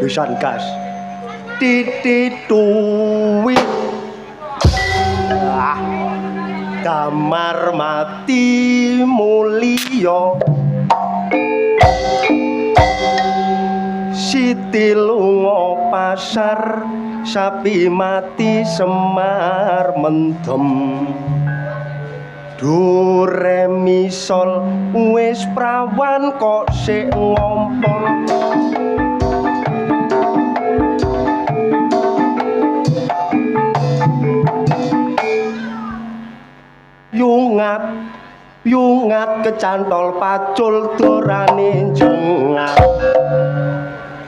Pisan gas titituwi damar mati mulya Siti lunga pasar sapi mati semar mendem do re mi sol wis prawan kok sik ngompol yungat kecantol pacul dorane jengat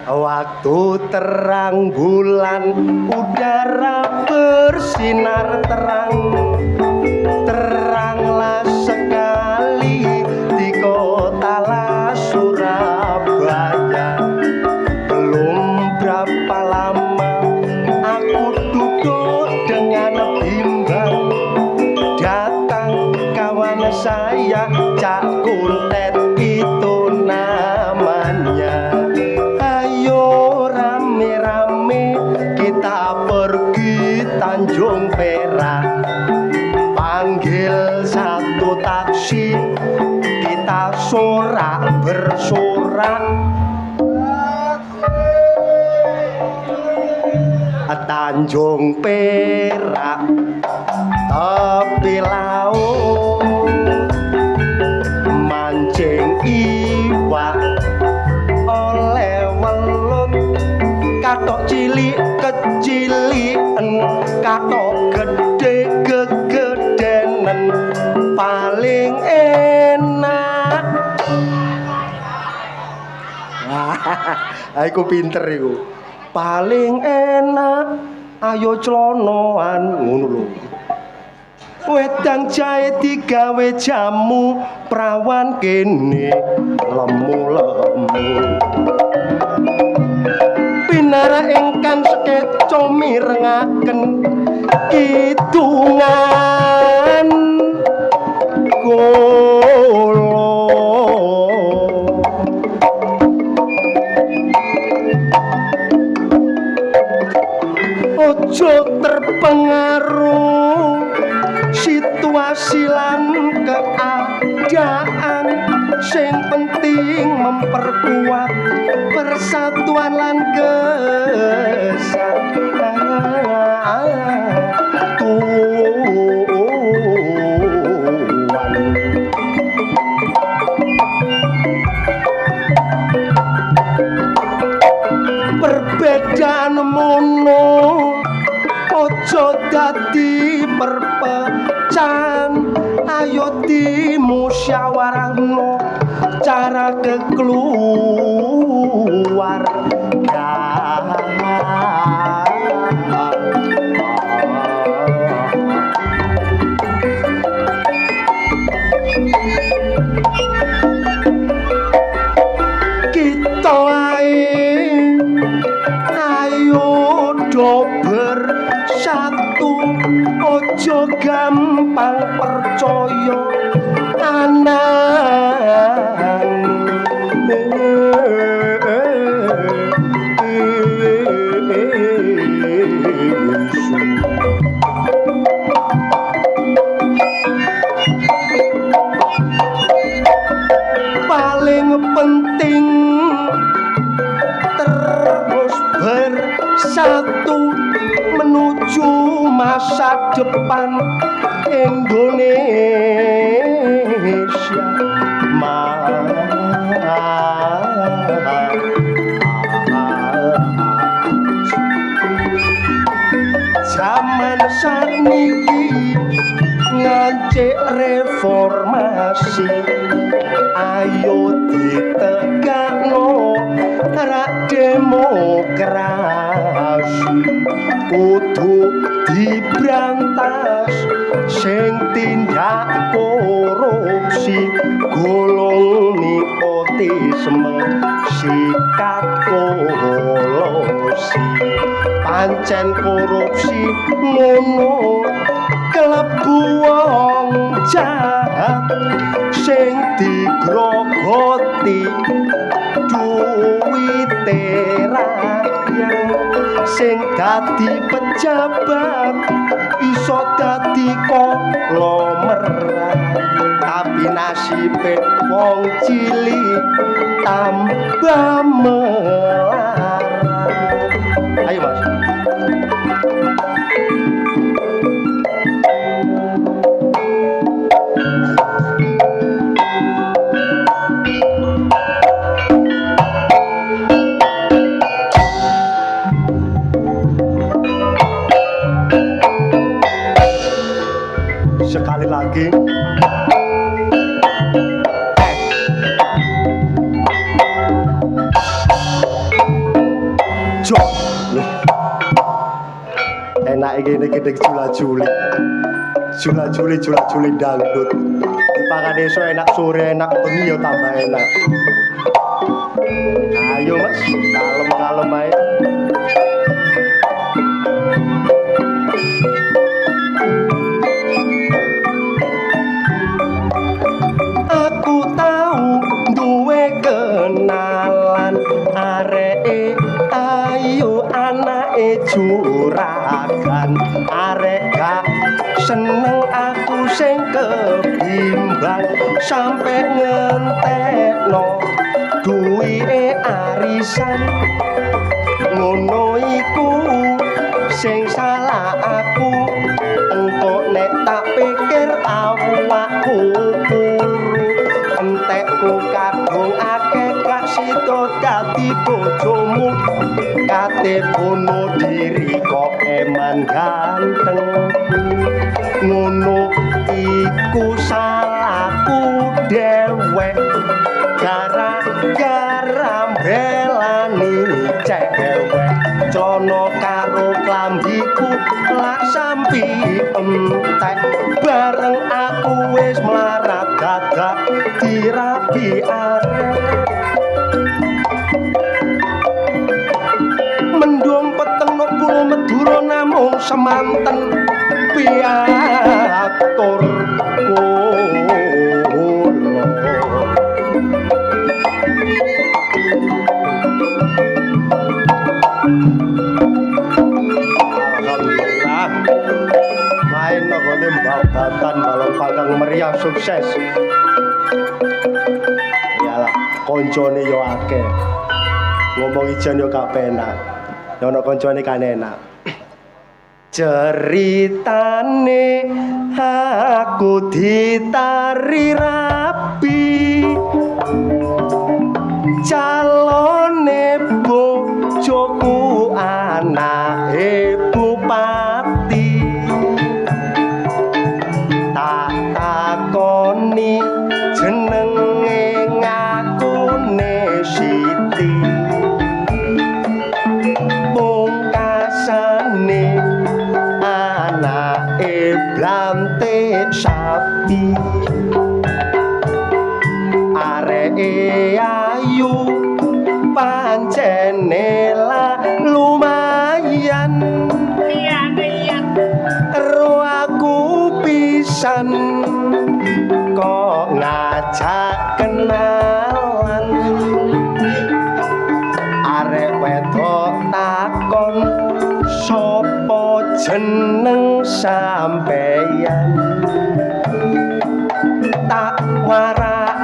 waktu terang bulan udara bersinar teranglah sekali di kota Surabaya belum berapa lama aku duduk dengan bimbang datang kawan saya Cak Kuntet itu namanya ayo rame-rame kita pergi Tanjung Perak panggil satu taksi kita sorak bersorak Tanjung Perak tepi laut mancing iwak oleh welut katok cilik keciliken katok gede gegedenen paling enak aku pinter iku paling enak ayo clonoan ngono lho wedang jahe digawe jamu prawan kene lemu-lemu pinara ingkang sekeca mirengaken kidungan kula ojo terpengaruh situasi lan keadaan sing penting memperkuat persatuan lan kesatuan perbedaan mono ojo dadi perpecahan ayo dimusyawarahno cara kekeluargaan kita ayo do bersatu ojo gampang percaya anan depan Indonesia zaman saniki ngancik reformasi ayo ditegakno rak demokrasi kudu dibrantas sing tindak korupsi golong nepotisme sikat kolosi pancen korupsi ngono klebu wong jahat sing digrogoti duwite rakyat sing dadi pejabat iso dadi konglomerat tapi nasibe wong cilik tambah melarat. Ayo Mas. Sekali lagi Jok enak ini gede jula-juli dangdut dipangan deso enak sore enak bengi ya tambah enak. Ayo Mas kalem-kalem aja. Juragan arek gak seneng aku sing kebimbang sampe ngentekno duwike arisan ngono iku sing salah aku engko nek tak pikir awakku entekku kadung akeh gak sida dadi bojomu kate bunuh diri kok eman ganteng ngono iku salahku dewek gara-gara belani cewek cono karo klambiku lak sampi entek bareng aku wis melarat gagak dirabi arek mendung peteng nok pulo Madura namung semanten piatur kula. Alhamdulillah main nggone babatan balong panggang meriah sukses. Iyalah koncone yo akeh. Ngomong ijen yo gak penak. Ono koncone kan enak. Ceritane aku ditari rapi calone bojoku anake bupati tak takoni jenenge ngakune Siti blante sapi areke ayu pancene la lumayan ro aku pisan kok ngajak kenalan arek wedok takon sopo jeneng sampeyan tak wara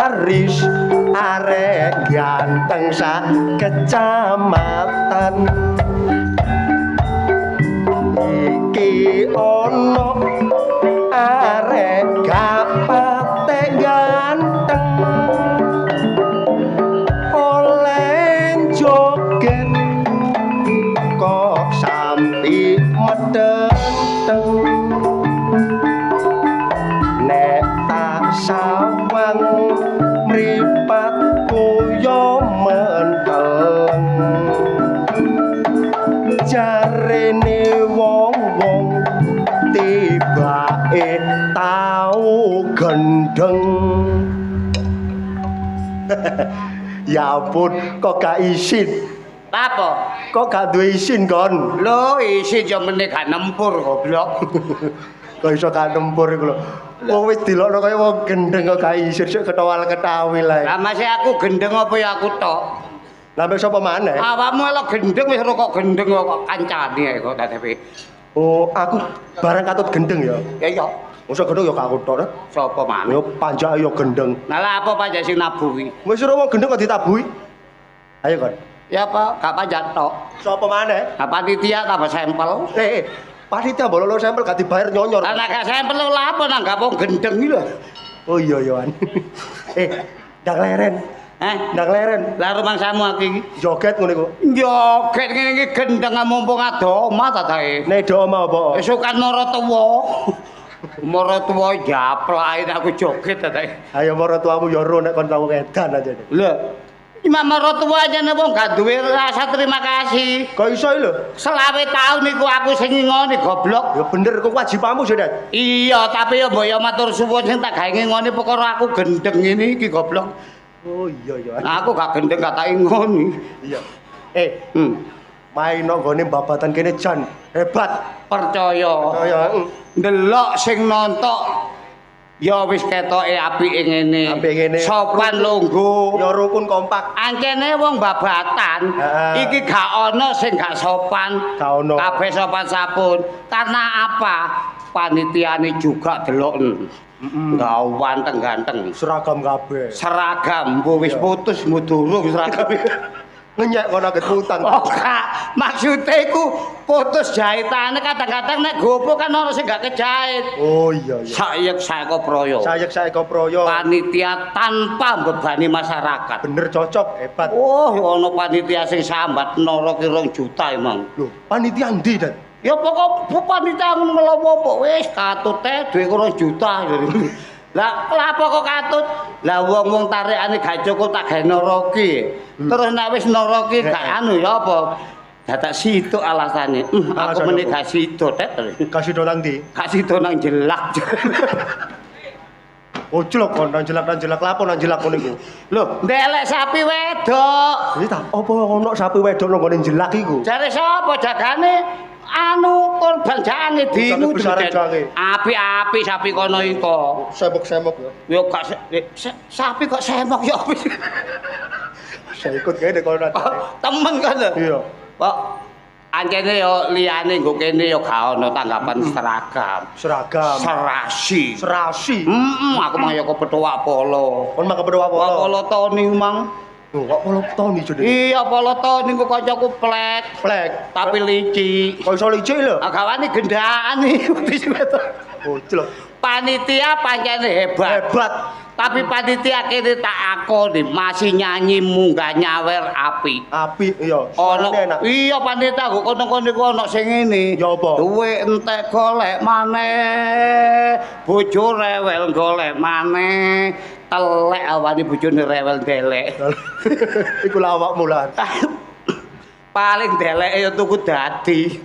aris arek ganteng sak kecamatan iki on gendeng. Ya ampun, kok gak isin? Apa? Kok gak duwe isin kon? Lho, isin yo meneh gak nempur goblok. Kok iso gak nempur iku lho. Wong wis dilokno kaya wong gendeng kok gak isin sik ketawal-ketawil ae. Lah masih aku gendeng apa ya aku tok? Lah mek sapa maneh? Awakmu elok gendeng wis kok gendeng kok kancane ae kok tapi. Oh, aku barang katut gendeng ya. Ya iya. Mosok gendeng ya gak aku tok. Sapa maneh? Yo panjake yo gendeng. Nah lah apa panjak sing nabuhi? Wis ora wong gendeng kok ditabuhi. Ayo kon. Ya apa? Gak panjat tok. Sapa maneh? Gak panitia tambah sampel. Panitia bololo sampel gak dibayar nyonyor. Lah nek gak sampel lho apa nang gak wong gendeng iki lho. Oh iya yoan. Ndang leren. Ndang leren. Lah rumangsamu aku iki Joget ngono iku. joget ngene iki gendeng mumpung adoma ta tae. Nek do omah apa? Esukan maratuwa. Maratuwa japlake aku joget ta tae. Ayo maratuamu yo ro nek kon tau edan aja. Lho, Imam maratuwa jane wong gak duwe rasa terima kasih. Kok iso lho? Selawe tahun niku aku sing ngingoni goblok. Ya bener kok wajibamu Jodet. Iya, tapi ya mbok ya matur suwun sing tak gawe ngingoni perkara aku gendeng ngene iki goblok. Oh iya ya. Nah, aku gak gendeng gak tak ingoni. Iya. Main nang gone babatan kene jan hebat. Percaya. Kaya Ndelok sing nontok ya wis ketoke apike ngene. Apik ngene. Sopan lungguh. Ya rukun kompak. Ancene wong babatan iki gak ana sing gak sopan. Gak ono. Kabeh sopan sapun. Karena apa? Panitiane juga delok. Gawan ganteng. Seragam kabeh. Seragam, mbok wis putus mbok durung seragam. Ngenyek kono get utang. Oh, Kak, maksude iku putus jahitane kadang-kadang nek gopo kan ana sing gak kejahit. Oh iya iya. Sayek saeko proyo. Sayek proyo. Panitia tanpa membebani masyarakat. Bener cocok, hebat. Oh, ana panitia sing sambat nara ki 2 juta emang. Lho, panitia ndi, Dan? Ya pokok panitia ngono apa wis katute duwe 2 juta. Lah apa kok katut? Lah wong-wong tarikane gak cukup tak gawe noroki. Terus nek wis noroki gak anu ya apa? Dadak situk alasane. Aku meneh gak situk, Tet. Kasih do nang ndi? Gak situk nang jelak. Ojlok kon nang jelak lapo nang jelak ngono iku. Lho, ndelek sapi wedok. Iki ta apa ono sapi wedok nang gone jelak iku? Jare sapa jagane? Anu korban jange dinu api-api sapi kono iko. Semok-semok ya. Yo gak sapi kok semok ya. Saya ikut kene kono nanti. Temen kan. Iya. Kok ancene yo liyane nggo kene yo gak ono tanggapan seragam. Serasi. Aku mah yo kepethuk polo. Kon mah kepethuk polo. Polo Tony mang. Lho, kok polo Tony jane? Iya, polo Tony ku kancaku plek. Tapi licik. Kok iso licik lho? Gawane gendaan iki. Oh, jelek. Panitia pancene hebat. Tapi panitia kene tak akoni masih nyanyi munggah nyawer api. Api iya. Ono iya panitia kok kono-kono iku ono sing ngene. Ya apa? Duwe entek golek maneh. Bojo rewel golek maneh. Telek awani bojone rewel delek. Iku lawakmu lah. Paling deleke ya tuku dadi.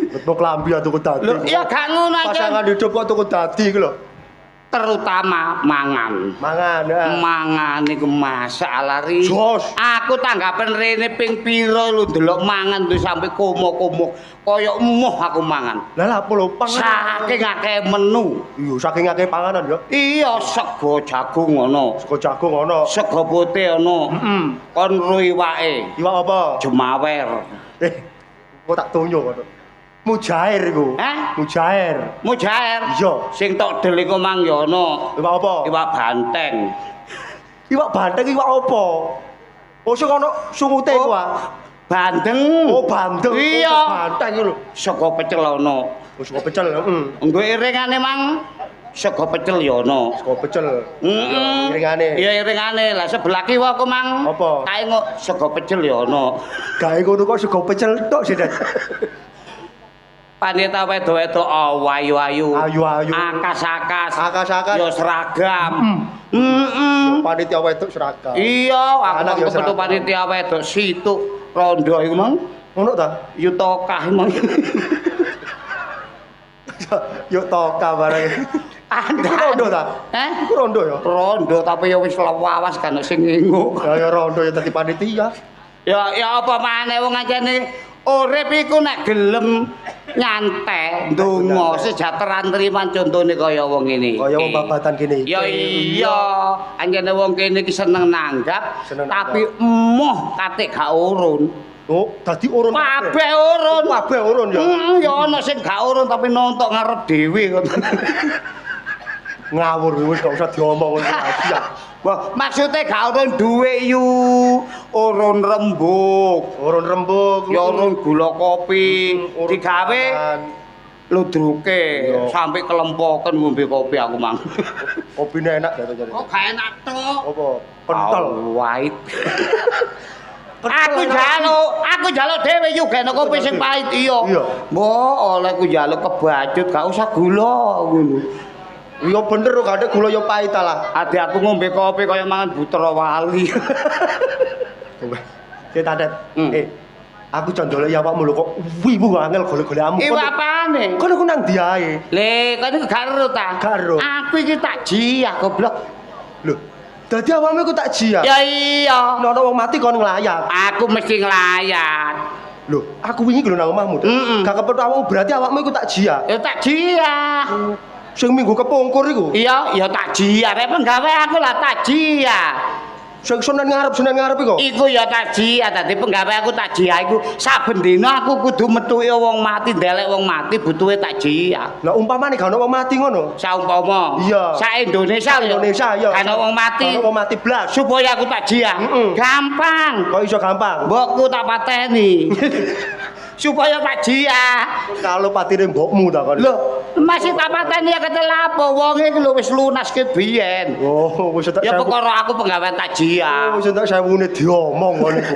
Betul klambi tuku dadi. Lho iya gak ngono aja. Pasangan hidup kok tuku dadi iku lho. Terutama mangan. Mangan iku masalah ri. Aku tanggapan rene ping pira lho ndelok mangan tuh sampe komo-komo. Kaya emoh aku mangan. Lah lha apa lho panganan? Saking akeh menu. Iya, saking akeh panganan ya. Iya, sego jagung ono. Sego putih ono. Kon ro iwake. Iwak apa? Jemawer. Kok tak tunyo kok. Mujair iku. Mujair. Iya. Sing tok del iku mang ya ono. Iwak apa? Iwak banteng. Iwak banteng iwak apa? Oh sing ono sungute iku ah. Bandeng. Oh bandeng. Iya. Banteng iku lho. Sego pecel ono. Oh sego pecel. Nggo iringane mang sego pecel ya ono. Sego pecel. Iringane. Iya iringane. Lah sebelah kiwa ku mang. Apa? Kae kok sego pecel ya ono. Gawe ngono kok sego pecel tok sih, Dat. Panitia wedok-wedok ayu-ayu. Ayu-ayu. Akas-akas. Akas-akas. Yo seragam. Panitia wedok seragam. Iya, aku kebetul panitia wedok situ rondo iku mang. Ngono ta? Yutokah mang. Yuk toka bareng. Andaan. Rondo ta? Iku rondo ya. Rondo tapi ya wis lawas kan sing nginguk. Ya rondo ya dadi panitia. Ya apa maneh wong ancene urip iku nek gelem nyantai ndonga sejahteraan triman contone kaya wong ngene iki. Kaya wong babatan kene iki. Ya iya, anjene wong kene iki seneng nanggap, tapi emoh kate gak urun. Oh, dadi urun Kabeh urun. Kabeh urun ya. Ya ana sing gak urun tapi nontok ngarep dhewe kok. Ngawur wis gak usah diomong ngono lagi ya. Wah, maksudnya gak urun duwe yu, urun rembug. Urun rembug, Ya urun gula kopi, urun digawe makan. ludruke Iya. sampai kelempoken ngombe kopi aku mang. Kopine enak ya to jare. Kok gak enak to? Apa? Kental. Pahit. Aku jaluk dhewe yo gene kopi sing pahit iya. Iya. Mbok oleh ku jaluk kebacut gak usah gula ngono. Iya bener gak ada gula ya pahit lah. Ade aku ngombe kopi kaya mangan Butra Wali. Cek tadet. Hmm. Aku condole ya awakmu lho kok wibu angel golek-golek amu. Iku apane? Kon aku nang ndi ae? Le, kan gak ero ta? Gak ero. Aku iki tak jiah goblok. Lho, dadi awakmu iku tak jiak. Ya iya. Nek ana wong mati kon nglayat. Aku mesti nglayat. Lho, aku wingi lho nang omahmu. Mm-mm. Gak kepethuk awakmu berarti awakmu iku tak jiak. Ya tak jiah. Sing minggu kepungkur iku. Iya, ya tak jiah. Rek penggawe aku lah tak jiah. Sing Sunan ngarep iku. Iku ya tak jiah, dadi penggawe aku tak jiah iku saben dina aku kudu metuki wong mati, ndelek wong mati butuhe tak jiah. Lah umpamane gak ana wong mati ngono. Saumpama. Iya. Sak Indonesia lho. Indonesia ya. Kan wong mati. Ana wong mati blas. Supaya aku tak jiah. Mm-mm. Gampang. Kok iso gampang? Mbokku tak pateni. Supaya tak jiah. Kalau patine mbokmu ta kon. Lho, masih tak pateni ya kate lapo wong iki lho wis lunas ke biyen. Oh, wis tak Ya perkara aku penggawe tak jiah. wis entek sewune diomong ngono iku.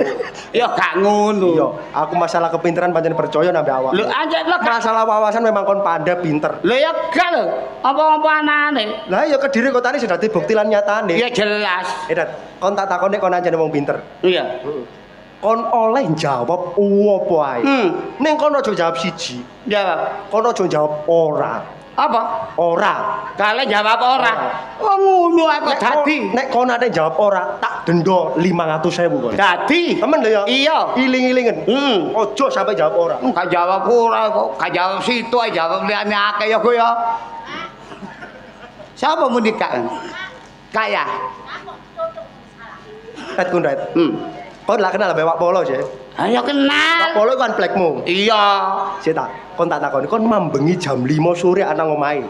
Ya gak ngono. Iya, aku masalah kepinteran pancen percaya nambah awak. Lho anjir lho gak. Masalah wawasan memang kon pandai pinter. Lho ya gak lho. Apa-apa anane. Lah ya Kediri kotane sudah dibukti lan nyatane. Ya jelas. Dat, kon tak takone kon anjene wong pinter. Iya. Kon oleh jawab opo ae. Ning kon aja jawab siji. Ya. Kon aja jawab ora. Apa? Ora. Kalian jawab ora. Oh ngono aku dadi. Nek kon ate jawab ora, tak denda 500.000 kon. Dadi. Temen lho ya. Iya. Iling-ilingen. Ojo sampai jawab ora. Gak jawab ora kok. Gak jawab situ ae jawab liyane akeh ya kok ya. Siapa mau nikah? Kaya. Tet kundet. Kon lah kenal Pak Polo sih. Ayo Pak kenal. Polo kan blackmu. Iya. Sik tak, kon tak takoni kon mambengi jam 5 sore ana omahe.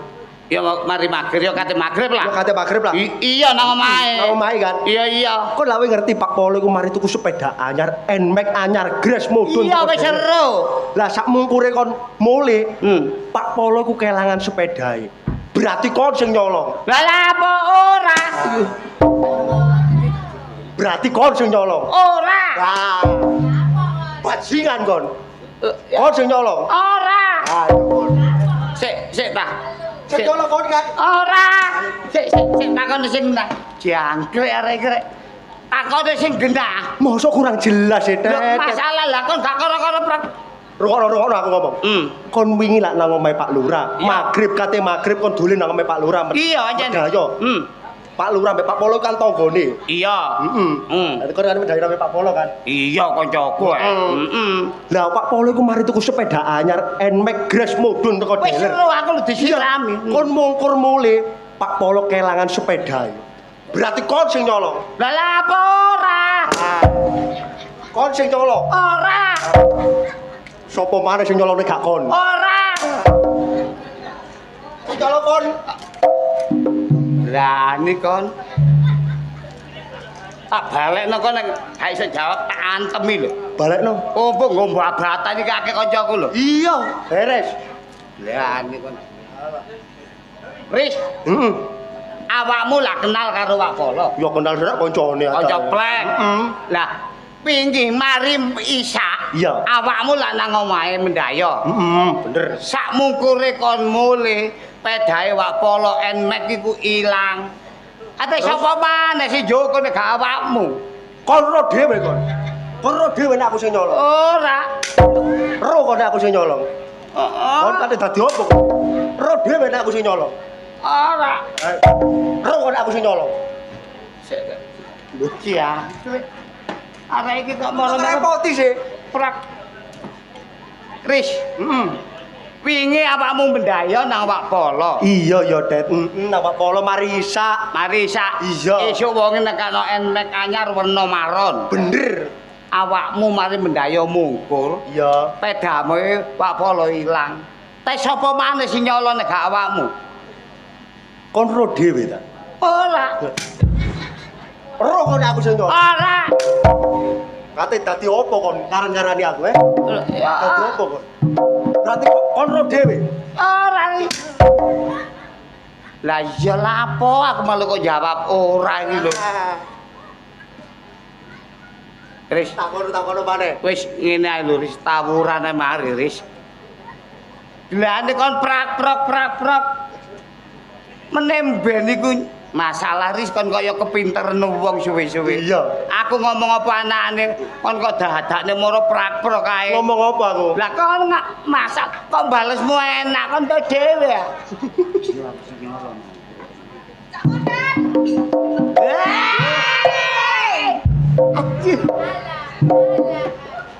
Ya mari magrib ya kate magrib Yo lah. kate magrib lah. Iya nang omahe. Nang omahe kan. Iya iya. Kon lawe ngerti Pak Polo iku mari tuku sepeda anyar, Nmax anyar, Grass mudun. Iya wis seru. Lah sak mungkure kon mule, Hmm. Pak Polo iku kelangan sepedae. Berarti kon sing nyolong. Lah apa ora? Berarti kon sing nyolong. Ora. Lah. Bajingan kon. Kon sing nyolong. Ora. Ayo. Sik ta. Sing nyolong kon kan. Ora. Sik takon sing genah. Jangkrik arek-arek. Takon sing genah. Mosok kurang jelas ya, Lho Tet. masalah lah kon gak karo-karo prak. Rokok aku ngomong. Kon wingi lak nang omahe Pak Lurah. Iya. Magrib kate magrib kon dolen nang omahe Pak Lurah. Iya aja. Medhayo. Pak Lurah mbek Pak Polo kan tanggane. Iya. Dadi kon kan medhayo nang Pak Polo kan. Iya kancaku. Lah Pak Polo iku mari tuku sepeda anyar Nmax Grass mudun teko Wis dealer. seru aku lho disirami. Kon mungkur mule Pak Polo kelangan sepeda. Berarti kon sing nyolong. Lah apa ora? Kon sing nyolong. Ora. Sopo maneh sing nyolongne gak kon? Ora. Sing nyolong kon. Berani kon. Tak balekno kon nek gak iso jawab tak antemi lho. Balekno. Oh, mbok ngombo abatan iki akeh kancaku lho. Iya, beres. Berani kon. Riz, Heeh. awakmu lah kenal karo Pak Polo. Ya kenal sak koncone aja. Kanca plek. Lah, pinggih mari isa. Iya. Awakmu lah nang omahe mendayo. Bener. Sak mungkure kon mule pedahe Pak Polo Nmax iku ilang. Ate sapa maneh sing Joko nek gak awakmu? Kon ro dhewe kon. Kon ro dhewe nek aku sing nyolong. Ora. Ro kon nek aku sing nyolong. Heeh. Kon kate dadi opo? Ro dhewe nek aku sing nyolong. Ora. Ro kok aku sing nyolong. Sik. Luci ya. Arek iki kok malah Repoti sih. prak. Kris, wingi awakmu mendayo nang Wak Polo. Iya ya, Det. Nang Pak Polo Marisa. Marisa. Iya. Esuk wonge nekano enmek anyar werna maron. Bener. Awakmu mari mendayo mungkur. Iya. Pedamu Wak Polo ilang. Tes sapa maneh sing nyolong nek gak awakmu? Kon ro dhewe ta. Ora. Ro kok aku sing nyolong. Ora. Kate dadi opo kon ngaran-ngarani aku Dadi Ya. opo kon? Berarti kon ro dhewe. Ora. Lah iya lapo aku malah kok jawab ora iki lho. Riz, Takon maneh. wis ngene ae lho Riz, tawurane mari Riz. Delane kon prak-prok. Menemben iku masalah Riz kon kaya kepinteren wong suwe-suwe. Iya. Aku ngomong apa anakane kon kok dadakne moro prak-prok kae. Ngomong apa aku? Lah kon nggak masak kok balesmu enak kon tau dhewe ya.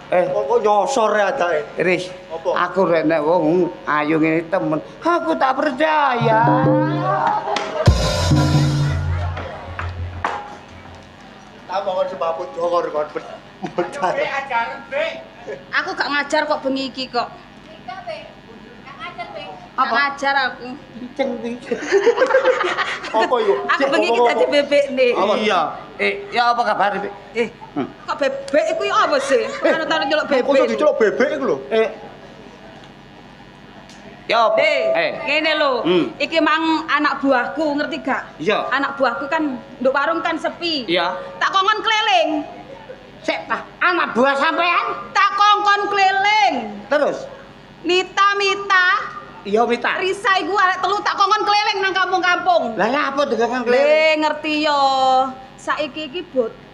Kok nyosor ya adake? Riz, Apa? aku rek nek wong ayu ngene temen, aku tak percaya. Tak kon sebabut dokor kon. Aku gak ngajar kok bengi iki kok. Gak ngajar aku. Apa iku? Aku bengi iki dadi bebek nih. Iya. Ya apa kabar? Kok bebek iku ya apa sih? Taruh nyeluk Kok iso bebek. diceluk bebek iku lho. Ya apa? Ngene lho. Iki mang anak buahku, ngerti gak? Iya. Anak buahku kan nduk warung kan sepi. Iya. Tak kongkon keliling. Sik, anak buah sampean. Tak kongkon keliling. Terus? Mita, Iya, Mita. Risa iku arek telu tak kongkon keliling nang kampung-kampung. Lah ya apa dengan keliling? Ngerti yo. Saiki iki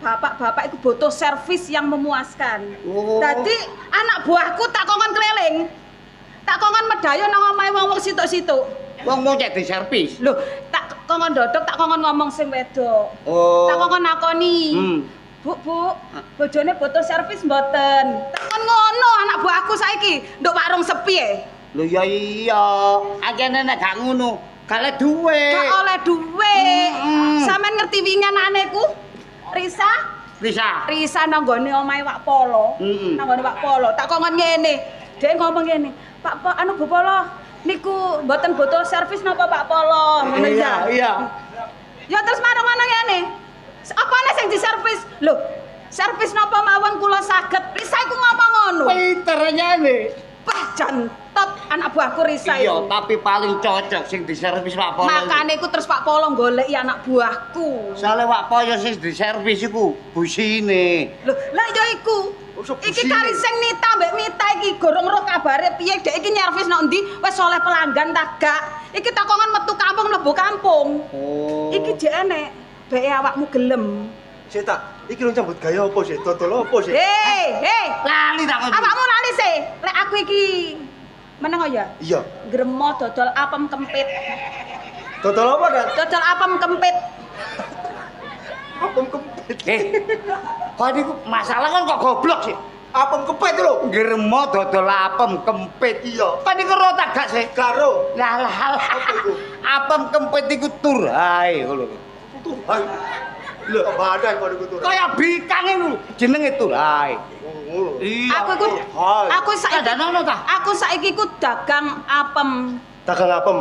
bapak-bapak iku butuh servis yang memuaskan. Oh. Dadi anak buahku tak kongkon keliling. Tak kongkon medayo nang omahe wong-wong situk-situk. Wong mau cek di servis. Loh, tak kongkon dodok, tak kongkon ngomong sing wedok. Oh. Tak kongkon nakoni. Bu, bojone butuh servis mboten. Takon ngono anak buahku saiki, nduk warung sepi e. Lho ya iya, akene nek gak ngono, gak duwe. Gak oleh duwe. Sampeyan ngerti wingan aneku? Risa nang gone omahe Wak Polo. Nang gone Wak Polo. Tak kongkon ngene. Dek ngomong ngene. Pak, anu Bu Polo, niku mboten butuh servis napa Pak Polo? Ngono ya. Iya. Ya terus marang ngono ngene. Apane sing diservis? Lho, servis napa mawon kula saged. Risa iku ngomong ngono. Pinternya nih. Jantep anak buahku Risa Iya, iku. tapi paling cocok sing diservis Pak Polo. Makane iku terus Pak Polo goleki anak buahku. Soale Pak Polo sing diservis iku busine. Lho, lah ya iku. Iki kari sing Nita mbek Mita iki gorong ro kabare piye dek iki nyervis nang ndi wis oleh pelanggan ta gak. Iki takongan metu kampung mlebu kampung. Oh. Iki jek enek beke awakmu gelem. Sik tak, iki lho nyambut gawe apa sih? Dodol apa sih? Hei, Lali tak ngono. awakmu lali sih. Lek aku iki meneng ya. Iya. Gremo dodol apem kempit. Dodol apa, Dan? Dodol apem kempit. Apem kempit. Kok niku masalah kan kok goblok sih. Apem kempit lho. Gremo dodol apem kempit. Iya. Kan iku ro tak gak sih? Karo. Lah Apa iku? apem kempit iku turai ngono. Tuhan. Lho, badan kok niku turun. Kaya bikang iku jenenge turai. Ngono. Iya. Aku saiki Kandhane ta? aku saiki ku dagang apem. Dagang apem.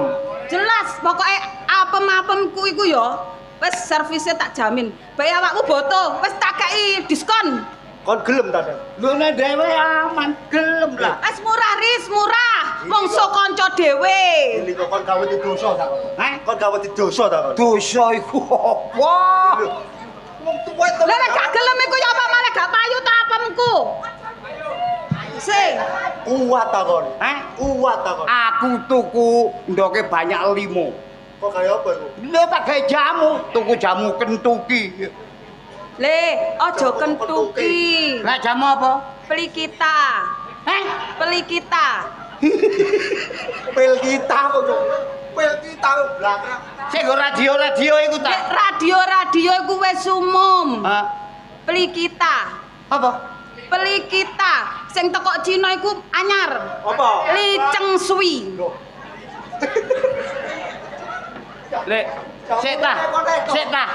Jelas, pokoknya apem-apemku iku ya wis servisnya tak jamin. Bae awakmu boto, wis tak kei diskon. Kon gelem ta, Dan? Lho nek dhewe aman gelem lah. Wis murah Ris, murah. Mongso kanca dhewe. Ini kok kon gawe dosa ta? Hah? Kon gawe dosa ta, kon? Dosa iku apa? Wong tuwa to. Lah nek gak gelem iku ya apa malah gak payu ta apemku. Sing Kuat ta, kon? Hah? Kuat ta, kon? Aku tuku ndoke banyak limo. Kok kaya apa iku? Lho tak gawe jamu, tuku jamu kentuki. le aja kentuki. Lah jamu apa? Beli kita. Hah? Beli kita. Pil kita kok. Pel ki tahu belakang. Sing go radio-radio iku ta. Radio iku wis umum. Hah? Pelikita. Apa? Pelikita. Sing teko Cina iku anyar. Apa? Li Cheng Sui. Lek, sik ta.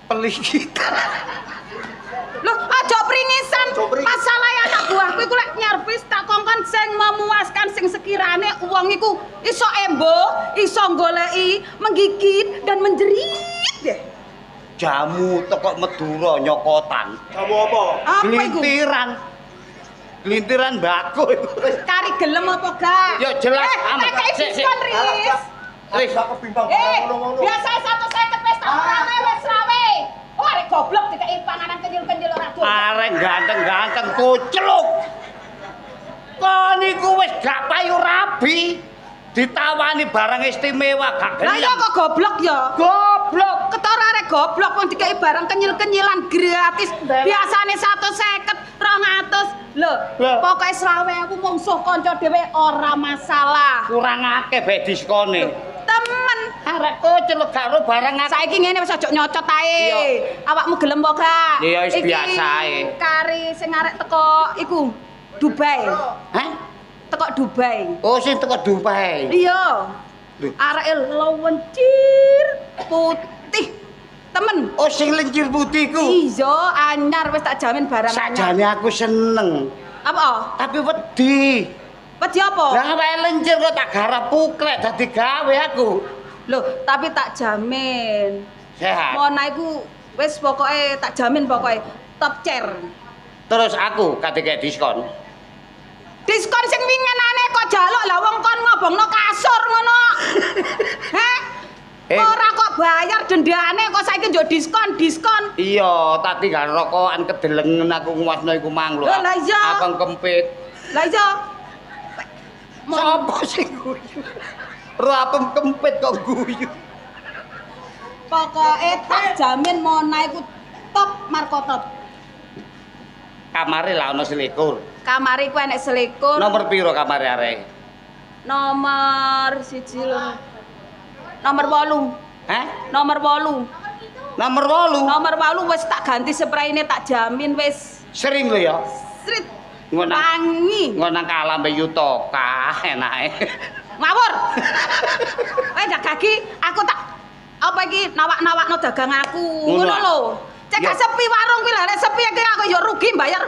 Pelikita. Loh, aja pringisan. Masalah anak buahku iku lek nyervis tak kongkon sing memuaskan sing sekirane wong iku iso embo, iso goleki, menggigit dan menjerit deh. Jamu teko Madura nyokotan. Kamu apa? Apa iku? Glintiran mbako iku. Kari gelem apa gak? Ya jelas amat. Tak Sik, sik. diskon, Riz. Wis. Kebimbang ngono-ngono. Biasa 150 wis tak rame wis rawe. Oh, arek goblok dikei panganan kenyil-kenyil ora doyan. Arek ganteng-ganteng kucluk. Kon iku wis gak payu rabi. Ditawani barang istimewa gak Lah ya gelem. kok goblok ya? Goblok. Ketor arek goblok wong dikei barang kenyil-kenyilan gratis. Biasane 150, 200. Lho, Lah. pokoke selawe aku mungsuh kanca dhewe ora masalah. Kurang akeh bae diskone. Temen. Arek kucluk gak ro barang akeh. Saiki ngene wis aja nyocot ae. Iya. Awakmu gelem apa gak? Iya, wis Iki biasa ae. Kari sing arek teko iku Dubai. Hah? Teko Dubai. Oh, sing teko Dubai. Iya. Lho. Areke lewencir putih. Temen. Oh, sing lincir putih ku. Iya, anyar wis tak jamin barang anyar. Sakjane aku seneng, Apa? tapi wedi. Wedi apa? Lah wae lincir kok tak garap puklek dadi gawe aku. Loh, tapi tak jamin. Sehat. Mona iku wis pokoke tak jamin pokoke top chair. Terus aku kate kayak diskon. Diskon sing winginane kok jaluk lah wong kon ngobongno kasur ngono. Heh? Ora kok bayar dendane kok saiki njuk diskon. Iya, tak tinggal rokokan kedelengen aku nguasno iku mang lho. Lah iya. Abang kempit. Lah iya. Sopo sing guyu? Ro apem kempit kok guyu. Pokoke tak jamin Mona iku top marko top. Kamare lah ono selikur. Kamare ku enek selikur. Nomor piro kamare arek? Nomor 1 lho. Nomor 8. Hah? Nomor 8. Nomor 8. Nomor 8 wis tak ganti spraine tak jamin wis Sering lho ya. Srit. Ngono. Wangi. Ngono kalah mbek Yutoka enake. Ngawur. Ndak gagi aku tak apa iki nawak-nawakno dagang aku. Ngono lho. Cek Ya. gak sepi warung kuwi lha nek sepi iki aku ya rugi bayar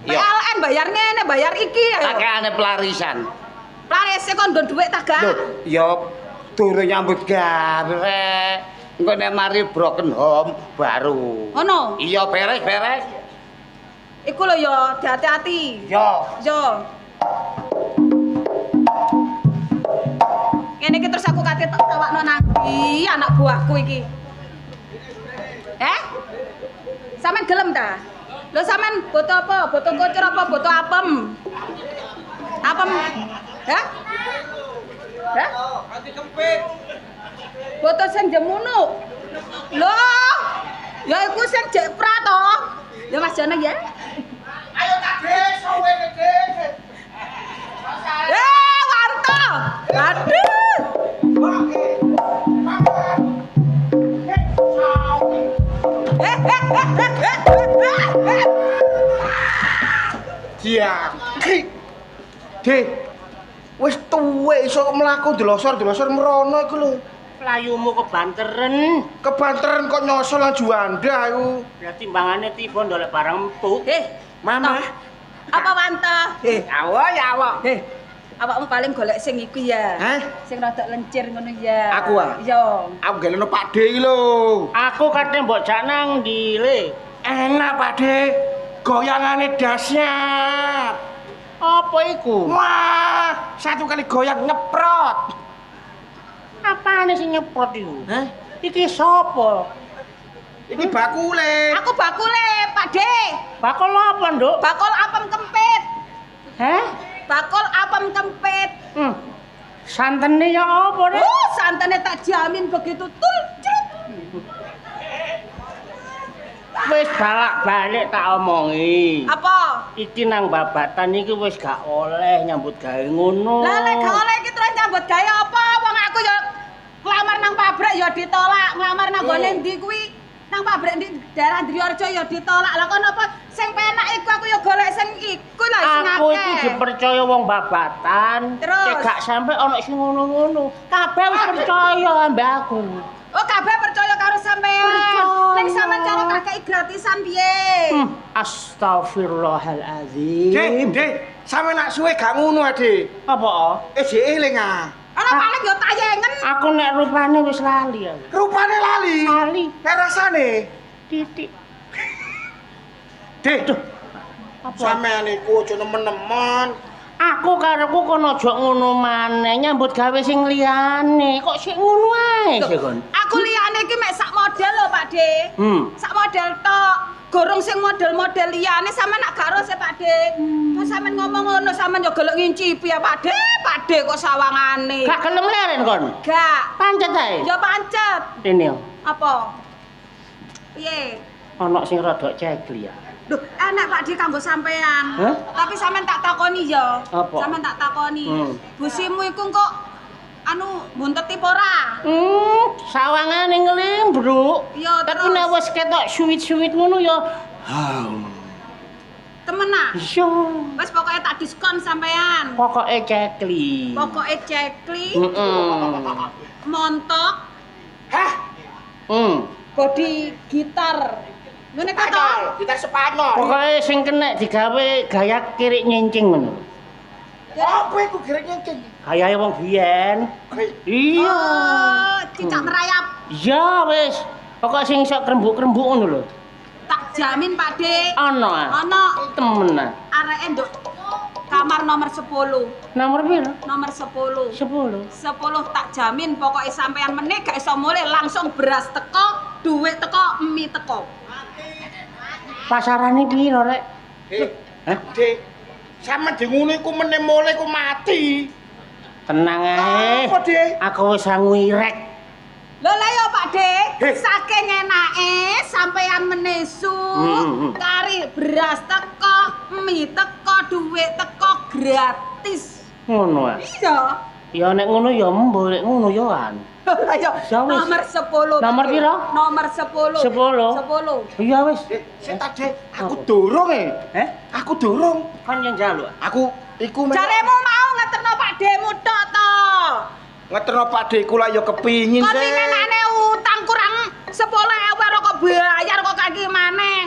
Ya. PLN bayar ngene bayar iki ayo. Akehane pelarisan. Laris kon nggon dhuwit tak gak? Lho, ya turu nyambut gawe. Engko nek mari broken home baru. Ngono. Iya beres-beres. Iku lho ya hati-hati. Yo. Yo. Ngene iki terus aku kate tak tawakno nang ndi anak buahku iki. Sampeyan gelem ta? Lho sampean boto apa? Boto kocor apa boto apem? Apem. Hah? Hah? Ati kempit. Boto sing jemunuk. Lho. Ya iku sing jepra to. Ya Mas Jono ya. Ayo tak des, kowe des. Wanto. Aduh. Diam. Dek. Wis tuwek iso mlaku delosor-delosor merono iku lho. Playumu kebanteren. Kebanteren kok nyosol nang Juanda iku. Berarti timbangane tiba ndolek barang empuk. Mama. Apa Wanto? Awo ya awo. Awakmu paling golek sing iku ya. Hah? Sing rada lencir ngono ya. Aku, ah? Iya. Aku geleno Pak De iki lho. Aku kate mbok jak nang ndi le. Enak Pak De. Goyangane dahsyat. Apa iku? Wah, satu kali goyang nyeprot. Apane sing nyeprot iku? Hah? Iki sapa? Iki bakule. Aku bakule, Pak De. Bakul apa, Nduk? Bakul apem kempit. Heh? Bakul apem kempit. Santene ya apa, Rek? Santane tak jamin begitu tulcet. Wis balak-balik tak omongi. Apa? Iki nang babatan iki wis gak oleh nyambut gawe ngono. Lah lek gak oleh iki terus nyambut gawe apa? Wong aku ya nglamar nang pabrik ya ditolak, nglamar nang gone ndi kuwi? Nang pabrik di daerah Driarjo ya ditolak. Lah kon apa sing penak iku aku ya golek sing iku lho sing akeh. Aku iki dipercaya wong babatan. Terus? Cek gak sampe ana sing ngono-ngono. Kabeh wis percaya ambek aku. Oh, kabeh percaya karo sampean. Percaya. Ning sampean cara kakek gratisan piye? Astagfirullahalazim. Dek, sampe nak suwe gak ngono, Dik. Apa? Jek eling ah. Ana paling yo tayengen. Aku nek rupane wis lali aku. Rupane lali. Lali. Nek rasane, Titik. Dek, Apa? sampean iku aja nemen-nemen. Aku karepku kono aja ngono maneh nyambut gawe sing liyane. Kok sik ngono ae sih kon? Aku liyane iki mek sak model lho, Pak De. Sak model tok. Gorong sing model-model liyane sampean nak gak sih, Pak De. Kok sampean ngomong ngono sampean yo golek ngincipi ya, Pak De. Pak De kok sawangane. Gak gelem leren kon. Gak. Pancet ae. Yo pancet. Rene yo. Apa? Piye? Ana sing rada cekli ya. Duh, enak Pak Di kanggo sampean. Hah? Tapi sampean tak takoni ya. Apa? Sampean tak takoni. Busimu iku kok bunteti apa ora? Sawangane nglimbruk. Iya, Tapi terus? nek wis ketok suwit-suwit ngono ya. Temenan. Iya. Wes pokoknya tak diskon sampean. Pokoke cekli. Pokoknya cekli, montok, Hah? body gitar. Ngene kok to? Gitar Spanyol. Pokoke sing kena digawe gaya kirik nyincing ngono. Apa iku gerek nyengking? Gayae wong biyen. Iya. Oh, cicak merayap. Iya wis. Pokoke sing iso krembuk-krembuk ngono lho. Tak jamin Pak De. Ana. Ana Temenan. areke nduk kamar nomor 10. Nomor piro? Nomor 10. 10. 10 tak jamin pokoknya sampean meneh gak iso mulih langsung beras teko, duit teko, mie teko. Pasarane piro rek? Dek, sampe di ngono iku meneh mule iku mati. Tenang ae. Apa, Dek? Aku wis ngirek. Lho lah ya Pak De, Heh. saking enake sampean menesu, kari beras teko, mie teko, duit teko gratis. Ngono ae. Iya. Ya nek ngono ya embo, nek ngono ya an. Ayo, Ya wis. nomor 10. Nomor Pak De. piro? Nomor 10. 10. 10. Iya wis. Dek, sing tak Dek, aku Apa? dorong Aku dorong. Kan yang njaluk. Aku iku Jaremu mau ngeterno Pak Demu tok to. ngeterno Pak Deku lah ya kepingin Kon sih. winginane utang kurang 10.000 kok bayar kok kaki maneh.